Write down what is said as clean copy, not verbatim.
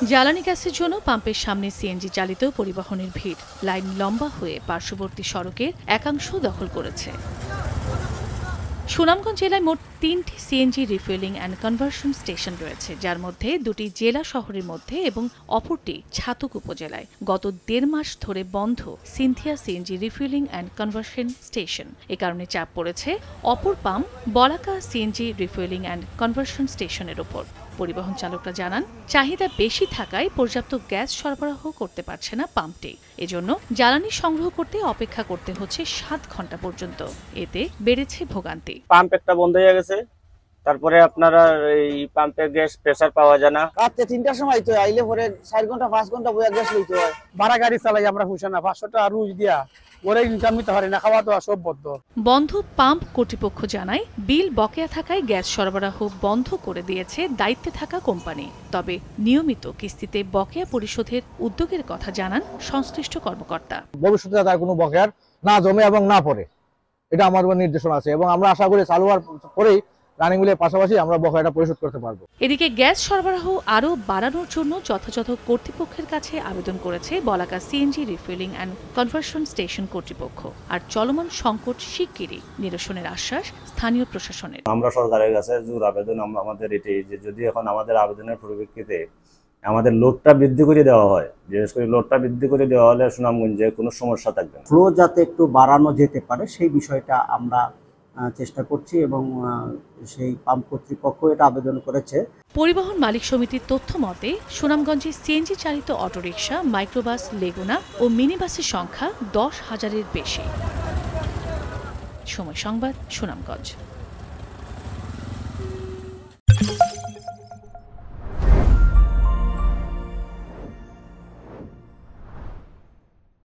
জ্বালানি গ্যাসের জন্য পাম্পের সামনে সিএনজি চালিত পরিবহনের ভিড় লাইন লম্বা হয়ে পার্শ্ববর্তী সড়কের একাংশ দখল করেছে। সুনামগঞ্জ জেলায় মোট ৩টি CNG refueling and conversion station রয়েছে, যার মধ্যে দুটি জেলা শহরের মধ্যে এবং অপরটি ছাতক উপজেলায়। গত ১.৫ মাস ধরে বন্ধ Cynthia CNG refueling and conversion station. এ কারণে চাপ পড়েছে অপর pump Balaka CNG refueling and conversion স্টেশনের ওপর। পরিবহন চালকরা জানান, চাহিদা বেশি থাকায় পর্যাপ্ত গ্যাস সরবরাহ করতে পারছে না পাম্পটি। এজন্য জ্বালানি সংগ্রহ করতে অপেক্ষা করতে হচ্ছে ৭ ঘন্টা পর্যন্ত। এতে বেড়েছে ভোগান্তি। পাম্প একটা বন্ধ হয়ে গেছে, তারপরে আপনারা এই পাম্পে গ্যাস প্রেসার পাওয়া যায় না। রাতে ৩টার সময় তো আইলে পরে ৪ ঘন্টা ৫ ঘন্টা বইয়া গ্যাস লইতে হয়। ভাড়া গাড়ি চালাই আমরা হুঁশে না, ৫০০ টাকা রুজ দিয়া ওরে ইনকাম নিতে পারি না, খাওয়া দাওয়া সব বন্ধ। বন্ধ পাম্প কর্তৃপক্ষ জানায়, বিল বকেয়া থাকায় গ্যাস সরবরাহ বন্ধ করে দিয়েছে দায়িত্বে থাকা কোম্পানি। তবে নিয়মিত কিস্তিতে বকেয়া পরিশোধের উদ্যোগের কথা জানান সংশ্লিষ্ট কর্মকর্তা। ভবিষ্যতে তার কোনো বকেয়ার না জমে এবং না পড়ে, এটা আমার নির্দেশনা আছে এবং আমরা আশা করি চালু হওয়ার পরেই রানিং মিলের পাশাপাশি আমরা বকেয়াটা পরিশোধ করতে পারবো। এদিকে গ্যাস সরবরাহ আরও বাড়ানোর জন্য যথাযথ কর্তৃপক্ষের কাছে আবেদন করেছে Balaka CNG refueling and conversion station কর্তৃপক্ষ। আর চলমান সংকট শিগগিরই নিরসনের আশ্বাস স্থানীয় প্রশাসনের। আমরা সরকারের কাছে জোর আবেদন আমাদের এটি যে যদি এখন আমাদের আবেদনের পরিপ্রেক্ষিতে আমাদের লোডটা বৃদ্ধি করে দেওয়া হয়, বিশেষ করে লোডটা বৃদ্ধি করে দেওয়া হলে সুনামগঞ্জে কোনো সমস্যা থাকবে না। ফ্লো যাতে একটু বাড়ানো যেতে পারে সেই বিষয়টা আমরা চেষ্টা করছি এবং সেই পাম্প কর্তৃপক্ষ এটা আবেদন করেছে। পরিবহন মালিক সমিতির তথ্য মতে সুনামগঞ্জে সিএনজি চালিত অটোরিকশা, মাইক্রোবাস, লেগুনা ও মিনিবাসের সংখ্যা ১০,০০০-এর বেশি। সময় সংবাদ, সুনামগঞ্জ।